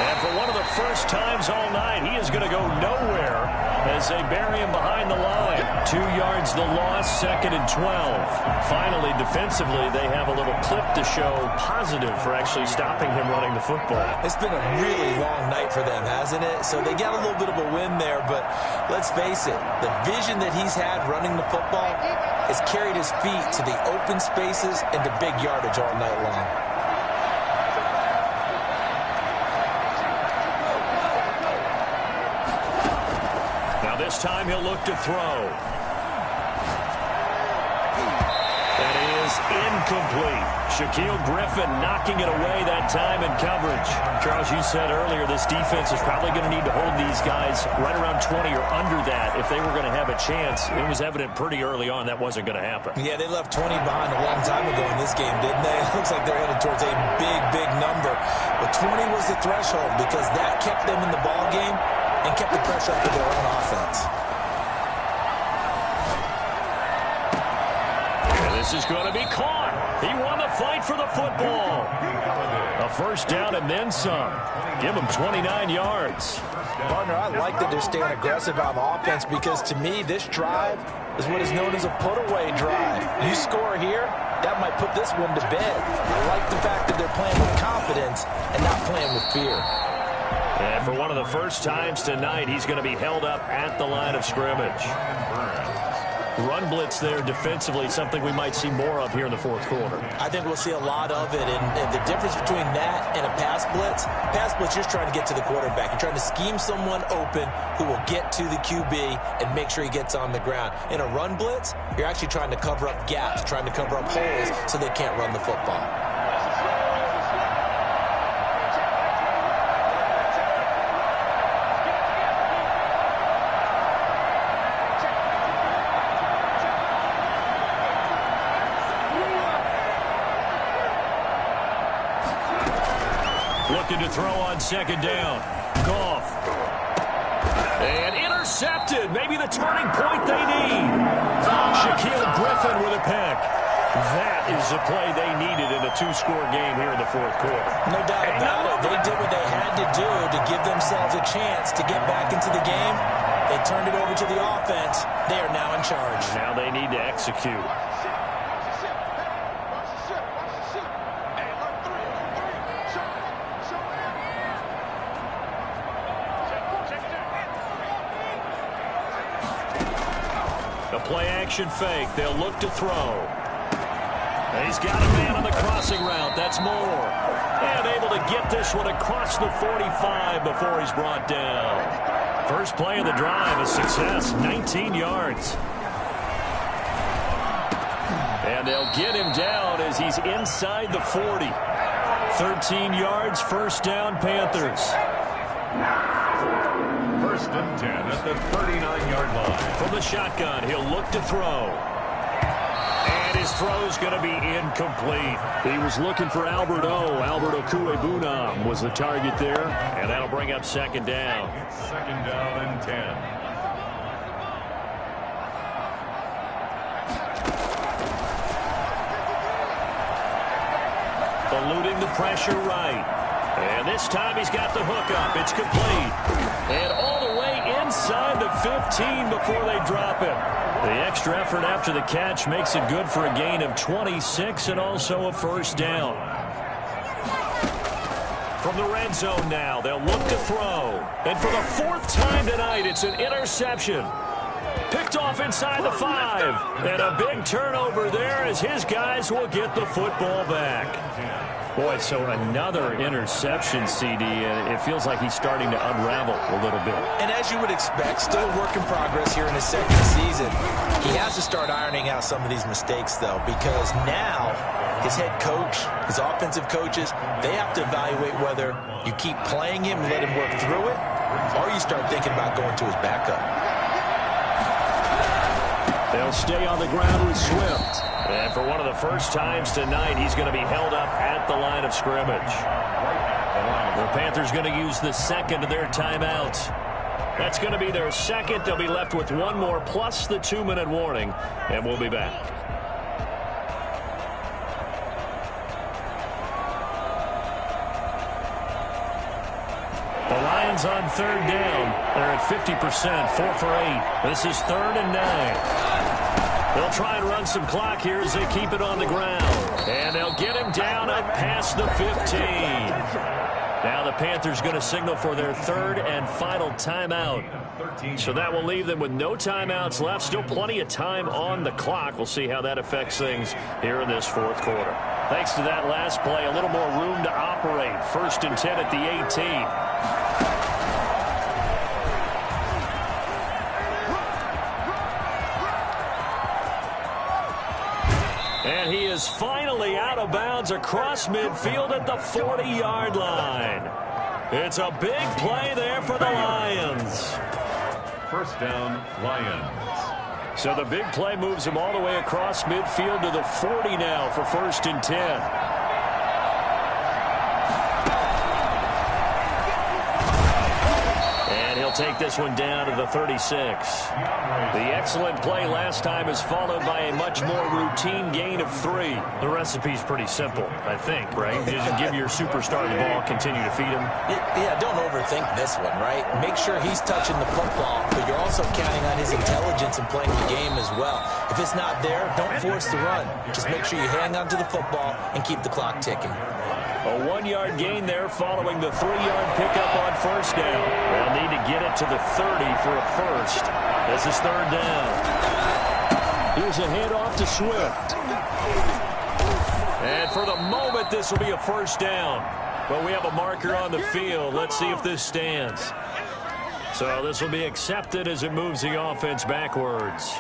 And for one of the first times all night, he is going to go nowhere as they bury him behind the line. 2 yards the loss, 2nd and 12. Finally, defensively, they have a little clip to show positive for actually stopping him running the football. It's been a really long night for them, hasn't it? So they got a little bit of a win there, but let's face it, the vision that he's had running the football has carried his feet to the open spaces and to big yardage all night long. This time he'll look to throw. That is incomplete. Shaquille Griffin knocking it away that time in coverage. Charles, you said earlier this defense is probably going to need to hold these guys right around 20 or under that if they were going to have a chance. It was evident pretty early on that wasn't going to happen. Yeah, they left 20 behind a long time ago in this game, didn't they? It looks like they're headed towards a big, big number. But 20 was the threshold because that kept them in the ball game and kept the pressure up to their own offense. This is going to be caught. He won the fight for the football. A first down and then some. Give him 29 yards. Partner, I like that they're staying aggressive on offense because to me, this drive is what is known as a put-away drive. You score here, that might put this one to bed. I like the fact that they're playing with confidence and not playing with fear. And for one of the first times tonight, he's going to be held up at the line of scrimmage. Run blitz there defensively, something we might see more of here in the fourth quarter. I think we'll see a lot of it, and the difference between that and a pass blitz, you're just trying to get to the quarterback. You're trying to scheme someone open who will get to the QB and make sure he gets on the ground. In a run blitz, you're actually trying to cover up gaps, trying to cover up holes so they can't run the football. Looking to throw on second down. Goff. And intercepted. Maybe the turning point they need. Shaquille Griffin with a pick. That is the play they needed in a two-score game here in the fourth quarter. No doubt about it. They did what they had to do to give themselves a chance to get back into the game. They turned it over to the offense. They are now in charge. Now they need to execute. Play-action fake. They'll look to throw. He's got a man on the crossing route. That's Moore. And able to get this one across the 45 before he's brought down. First play of the drive, a success. 19 yards. And they'll get him down as he's inside the 40. 13 yards, first down, Panthers. First and 10 at the 39-yard line. From the shotgun, he'll look to throw. And his throw's going to be incomplete. He was looking for Albert Okuebunam was the target there. And that'll bring up second down. Second down and 10. Eluding the pressure right. And this time he's got the hook up. It's complete. And all the way inside the 15 before they drop him. The extra effort after the catch makes it good for a gain of 26 and also a first down. From the red zone now, they'll look to throw. And for the fourth time tonight, it's an interception. Picked off inside the 5. And a big turnover there as his guys will get the football back. Boy, so another interception, CD, and it feels like he's starting to unravel a little bit. And as you would expect, still a work in progress here in his second season. He has to start ironing out some of these mistakes, though, because now his head coach, his offensive coaches, they have to evaluate whether you keep playing him and let him work through it, or you start thinking about going to his backup. They'll stay on the ground with Swift. And for one of the first times tonight, he's going to be held up at the line of scrimmage. The Panthers going to use the second of their timeouts. That's going to be their second. They'll be left with one more plus the 2-minute warning, and we'll be back. The Lions on third down. They're at 50%, 4 for 8. This is 3rd and 9. They'll try and run some clock here as they keep it on the ground. And they'll get him down up past the 15. Now the Panthers going to signal for their third and final timeout. So that will leave them with no timeouts left. Still plenty of time on the clock. We'll see how that affects things here in this fourth quarter. Thanks to that last play, a little more room to operate. 1st and 10 at the 18. And he is finally out of bounds across midfield at the 40-yard line. It's a big play there for the Lions. First down, Lions. So the big play moves him all the way across midfield to the 40 now for 1st and 10. Take this one down to the 36. The excellent play last time is followed by a much more routine gain of 3. The recipe's pretty simple, I think, right? You just give your superstar the ball, continue to feed him. Yeah, don't overthink this one, right? Make sure he's touching the football, but you're also counting on his intelligence in playing the game as well. If it's not there, don't force the run. Just make sure you hang on to the football and keep the clock ticking. A 1-yard gain there following the 3-yard pickup on 1st down. They'll need to get it to the 30 for a first. This is 3rd down. Here's a handoff to Swift. And for the moment, this will be a 1st down. But we have a marker on the field. Let's see if this stands. So this will be accepted as it moves the offense backwards.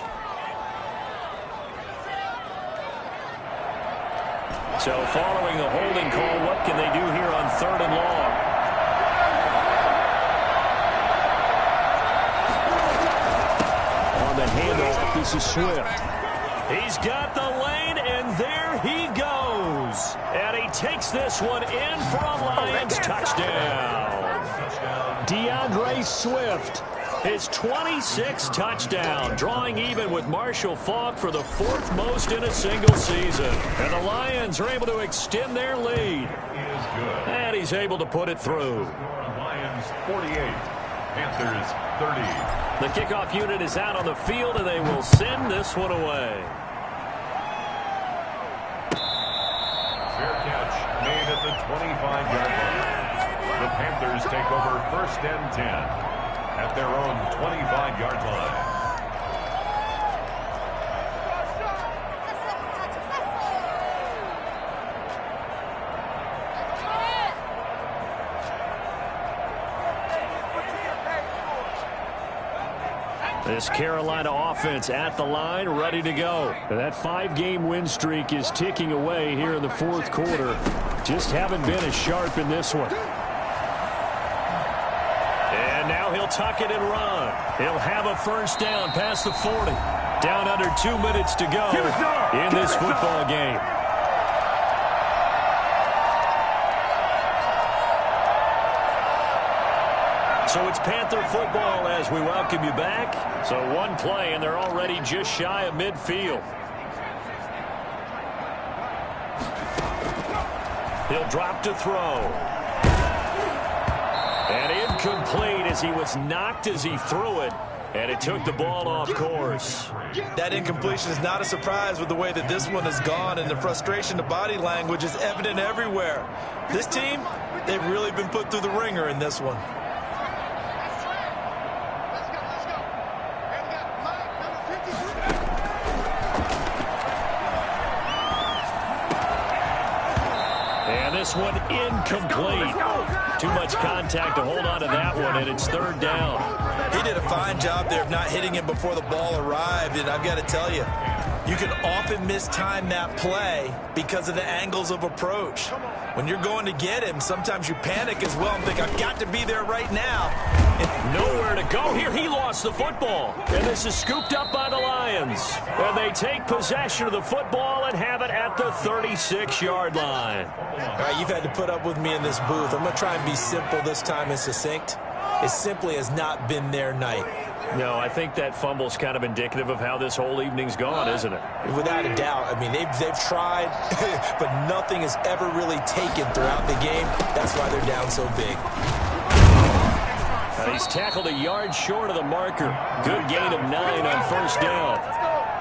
So following the holding call, what can they do here on 3rd and long? On the handoff, this is Swift. He's got the lane, and there he goes. And he takes this one in for a Lions touchdown. DeAndre Swift, his 26th touchdown, drawing even with Marshall Faulk for the 4th most in a single season. And the Lions are able to extend their lead. And he's able to put it through. Lions 48, Panthers 30. The kickoff unit is out on the field, and they will send this one away. Fair catch made at the 25-yard line. The Panthers take over 1st and 10 at their own 25-yard line. This Carolina offense at the line, ready to go. That 5-game win streak is ticking away here in the 4th quarter. Just haven't been as sharp in this one. And now he'll tuck it and run. He'll have a 1st down past the 40. Down under 2 minutes to go in this football game. So it's Panther football as we welcome you back. So 1 play, and they're already just shy of midfield. He'll drop to throw. And incomplete as he was knocked as he threw it. And it took the ball off course. That incompletion is not a surprise with the way that this one has gone, and the frustration, the body language is evident everywhere. This team, they've really been put through the ringer in this one. This one incomplete. Too much contact to hold on to that one, and it's 3rd down. He did a fine job there of not hitting him before the ball arrived, and I've got to tell you, you can often mistime that play because of the angles of approach. When you're going to get him, sometimes you panic as well and think, I've got to be there right now. Nowhere to go here. He lost the football. And this is scooped up by the Lions. And they take possession of the football and have it at the 36-yard line. All right, you've had to put up with me in this booth. I'm going to try and be simple this time and succinct. It simply has not been their night. No, I think that fumble's kind of indicative of how this whole evening's gone, isn't it? Without a doubt. I mean, they've tried, but nothing has ever really taken throughout the game. That's why they're down so big. And he's tackled a yard short of the marker. Good gain of 9 on 1st down.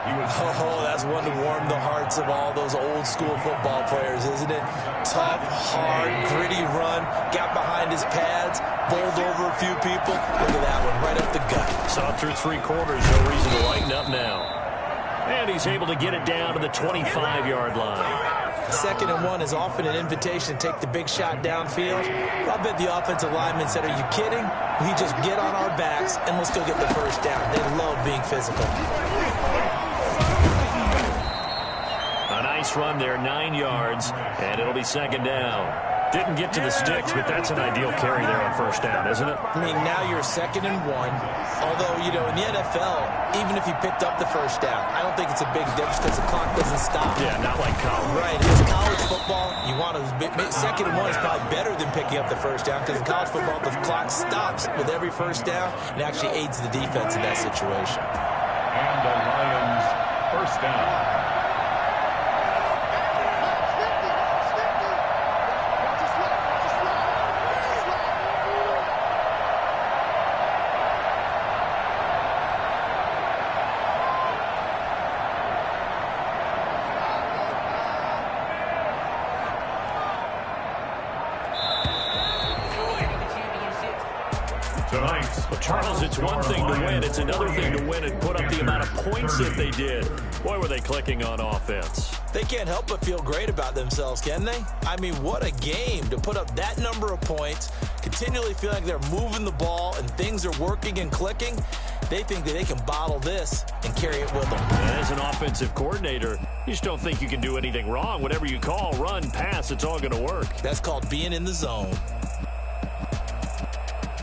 Oh, that's one to warm the hearts of all those old school football players, isn't it? Tough, hard, gritty run, got behind his pads, bowled over a few people. Look at that one, right up the gut. Saw through 3 quarters, no reason to lighten up now. And he's able to get it down to the 25-yard line. 2nd and 1 is often an invitation to take the big shot downfield. I bet the offensive lineman said, are you kidding? We just get on our backs and let's go get the 1st down. They love being physical. A nice run there, 9 yards, and it'll be second down. Didn't get to the sticks, but that's an ideal carry there on first down, isn't it? I mean, now you're 2nd and 1. Although, you know, in the NFL, even if you picked up the first down, I don't think it's a big difference because the clock doesn't stop. Yeah, not like college. Right. It's college football. You want to 2nd and 1 is probably better than picking up the first down because in college football, the clock stops with every first down and actually aids the defense in that situation. And the Lions first down. Well, Charles, it's one thing to win. It's another thing to win and put up the amount of points that they did. Boy, were they clicking on offense. They can't help but feel great about themselves, can they? I mean, what a game to put up that number of points, continually feel like they're moving the ball and things are working and clicking. They think that they can bottle this and carry it with them. As an offensive coordinator, you just don't think you can do anything wrong. Whatever you call, run, pass, it's all going to work. That's called being in the zone.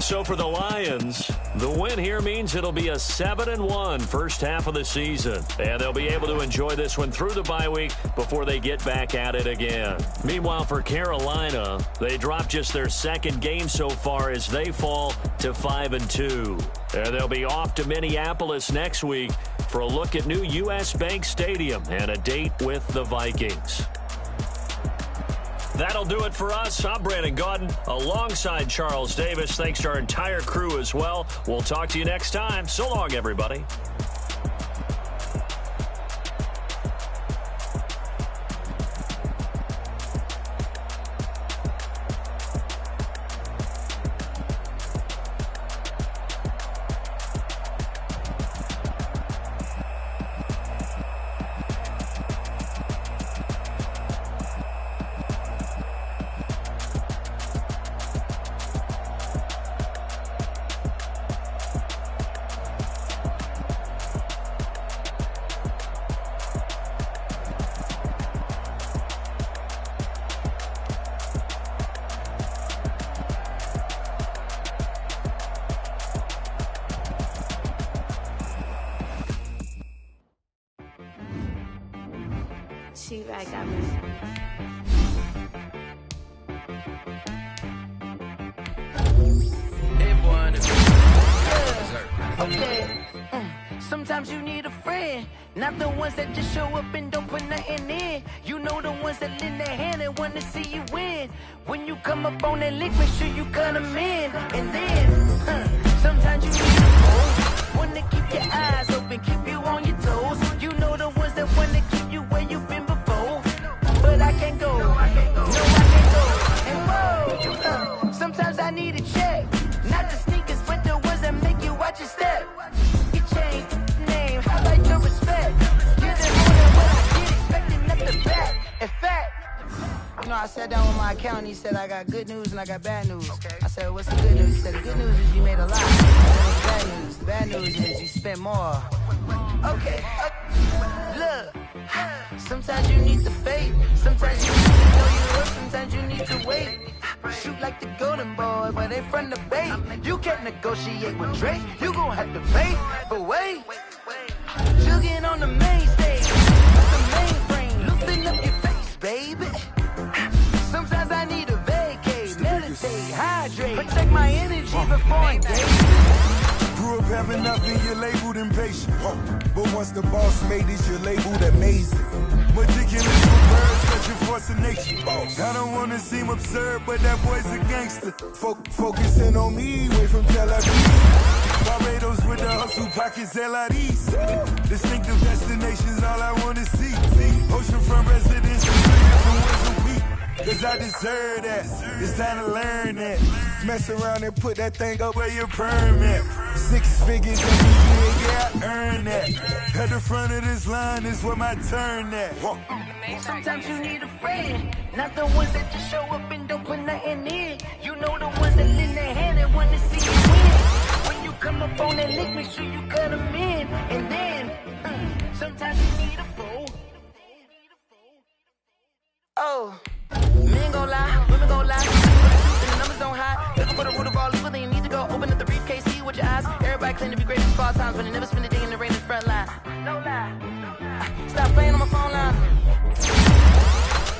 So for the Lions, the win here means it'll be a 7-1 first half of the season. And they'll be able to enjoy this one through the bye week before they get back at it again. Meanwhile, for Carolina, they dropped just their 2nd game so far as they fall to 5-2. And they'll be off to Minneapolis next week for a look at new U.S. Bank Stadium and a date with the Vikings. That'll do it for us. I'm Brandon Gaudin alongside Charles Davis. Thanks to our entire crew as well. We'll talk to you next time. So long, everybody. She right got me. Okay. Sometimes you need a friend, not the ones that just show up and don't put nothing in. You know the ones that lend their hand and want to see you win. When you come up on that lick, make sure you cut them in. And then, sometimes you need a foe, one to keep your eyes open, keep you on your toes. You know the ones that want to keep you where you've been before. But I can't go, no I can't go. And whoa, sometimes I need a check, not the sneakers, but the ones that make you watch your step. Your chain, name, highlight your respect. You're the more than what I did, expecting nothing back. In fact, you know, I sat down with my accountant, he said I got good news and I got bad news. Okay. I said, what's the good news? He said, the good news is you made a lot. I said, what's the bad news? The bad news is you spent more. Okay, look, sometimes you need the faith, sometimes you need to know your worth, sometimes you need to wait. Shoot like the golden boy, but they from the bay. You can't negotiate with Drake, you gon' have to pay. But wait, jugging on the main stage, with the mainframe, loosen up your face, baby. Sometimes I need a vacate, meditate, hydrate, protect my energy before I engage. Grew up having nothing, you're labeled impatient. But once the boss made it, you're labeled amazing. Meticulous with words, such a force of nature. I don't wanna seem absurd, but that boy's a gangster. Focusing on me, way from Tel Aviv. Barbados with the hustle pockets, LIDs. Distinctive destinations, all I wanna see. Oceanfront residents, 3 different ways a week. Cause I deserve that, it's time to learn that. Mess around and put that thing up where your permit. 6 figures every year, yeah, I earn that. At the front of this line is where my turn at. Sometimes you need a friend, not the ones that just show up and don't put nothing in. You know the ones that lend their hand and want to see you win. When you come up on that lick, make sure you cut them in. And then, sometimes you need a foe. Oh, men gon' lie, women gon' lie. And the numbers don't hide. Looking for the root of all evil, then you need to go open up the briefcase, see with your eyes. Everybody claim to be great at all times, but they never spend a day in the rain in the front line. No lie. Stop playing on my phone line.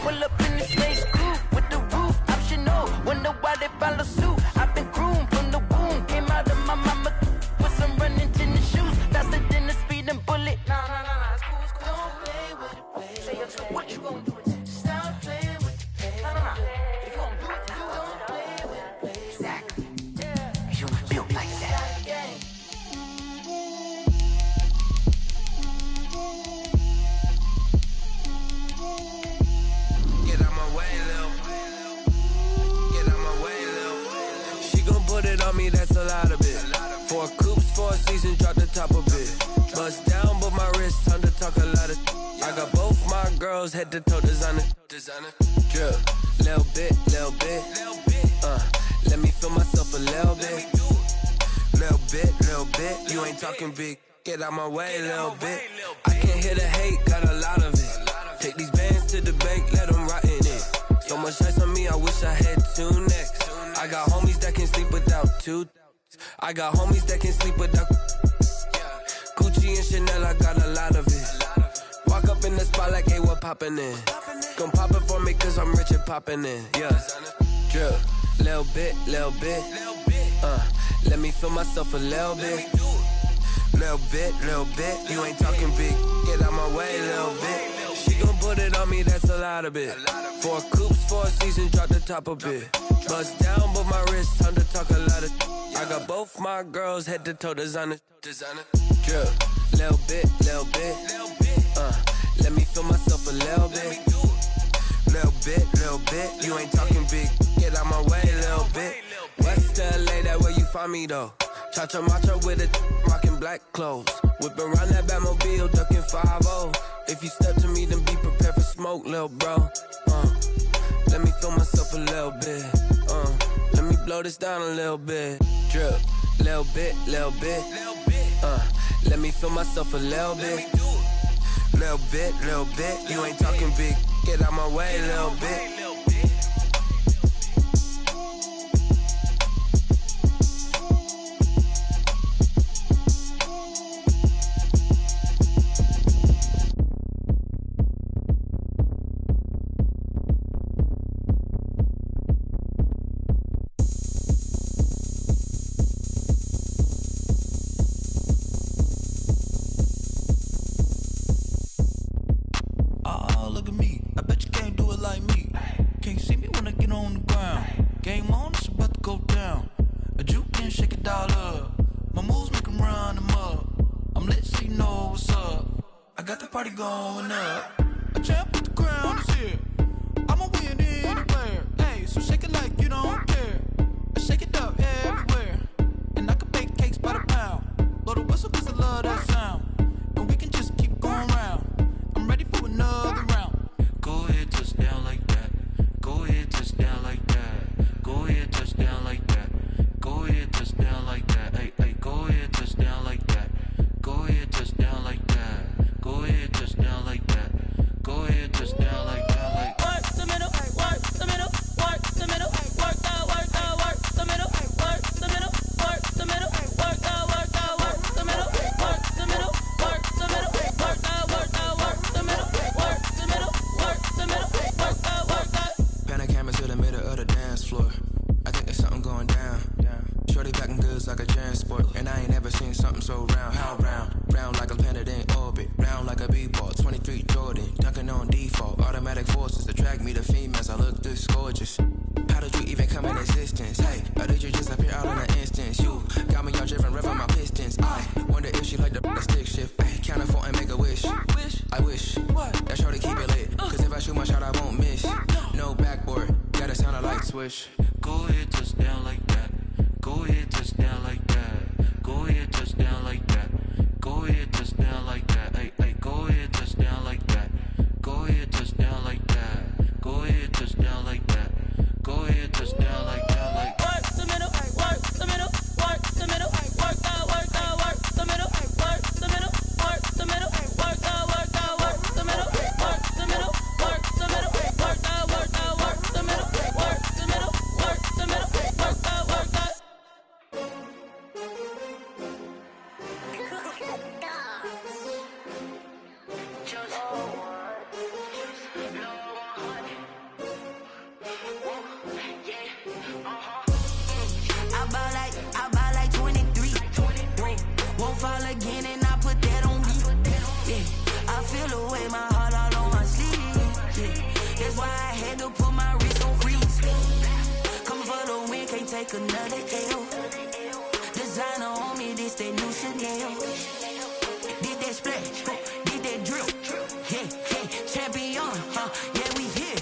Pull up in the space coupe with the roof optional. Wonder why they follow suit. I've been groomed from the womb. Came out of my mama with some running tennis shoes. Faster than the speeding bullet. No, it's cool, it's cool. Don't play with it, play. Say what you gon' do? Stop playing with it, play. No. If you gon' do it, you don't play with it, play. Exactly. Yeah. You built like that. Put it on me, that's a lot of it. 4 coops, 4 seasons, drop the top of it. Bust down, but my wrist, time to talk a lot of. I got both my girls, head to toe designer. Drip, little bit. Let me feel myself a little bit. Little bit. You ain't talking big. Get out my way, little bit. I can't hear the hate, got a lot of it. Take these bands to the bank, let them rot in it. So much ice on me, I wish I had 2 necks. I got homies that can sleep without 2. I got homies that can sleep without Gucci and Chanel, I got a lot of it. Walk up in the spot like, hey, what poppin' in? Gon' pop it for me cause I'm rich and poppin' in. Yeah, drip, little bit. Let me feel myself a little bit. Little bit. You ain't talking big. Get out my way, little bit. She gon' put it on me, that's a lot of it. 4 coops, 4 seasons, drop the top a bit. Bust down, but my wrist, time to talk a lot of. I got both my girls, head to toe designer. Drip, little bit. Let me feel myself a little bit. Little bit. You ain't talking big. Get out my way, little bit. West LA, that where you find me though. Cha-cha macha with it, rockin' black clothes. Whip around that Batmobile, ducking 5-0. If you step to me, then be prepared for smoke, lil' bro. Let me feel myself a little bit. Let me blow this down a little bit. Drip, little bit. Let me feel myself a little bit. Little bit. You ain't talking big. Get out my way, little bit. Go ahead, touch down like that. Go ahead, touch down like that. Go ahead, touch down like that. Go ahead, touch down like that. Hey, go ahead, touch down like that. Go ahead, touch down like that. Go ahead, touch down like that. Go ahead, touch down like that. Like work the middle, work the middle, work the middle, work the middle, work the middle, work the middle, work the middle, work the middle, work the middle, work the middle, work the middle, work the That's why I had to put my wrist on freeze. Coming for the win, can't take another L. Designer on me, this that new Chanel. Did that splash, did that drill. Yeah, champion, yeah, we here.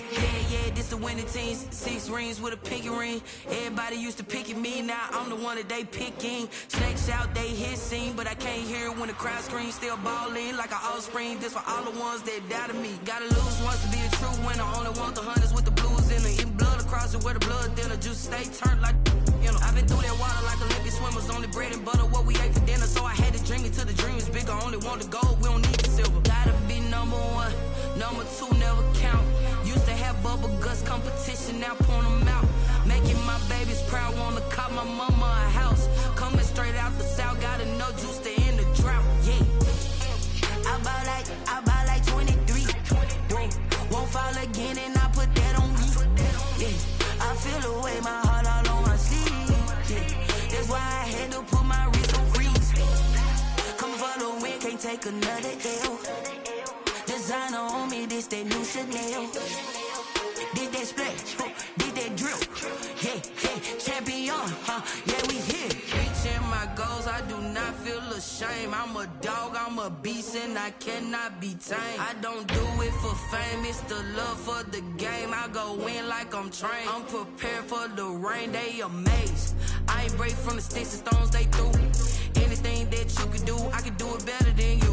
Yeah, this the winning team. 6 rings with a pinky ring. Everybody used to pick at me, now I'm the one that they picking. Snakes out, they hit scene, but I can't hear it when the crowd screams. Still ballin' like an offspring. This for all the ones that doubted me. Gotta lose once to be a true winner. Only want the hunters with the blues in it. Eating blood across it where the blood dinner. Juice stay turned like, you know. I've been through that water like Olympic swimmers. Only bread and butter, what we ate for dinner. So I had to dream it till the dream is bigger. Only want the gold, we don't need the silver. Gotta be number 1, number 2 never count. Used to have bubble guts competition, now point them out. Making my babies proud, wanna call my mama a house. Coming straight out the south, gotta know juice to end the drought. Yeah, I buy like 23. Won't fall again, and I put that on me. Yeah, I feel the way, my heart all on my sleeve. Yeah, that's why I had to put my wrist on freeze. Coming for the win, can't take another L. Designer on me, this that new Chanel. Did that splash, did that drill. Yeah, champion, yeah, we here. Reaching my goals, I do not feel ashamed. I'm a dog, I'm a beast, and I cannot be tamed. I don't do it for fame, it's the love for the game. I go in like I'm trained. I'm prepared for the rain, they amazed. I ain't break from the sticks and stones they threw. Anything that you can do, I can do it better than you.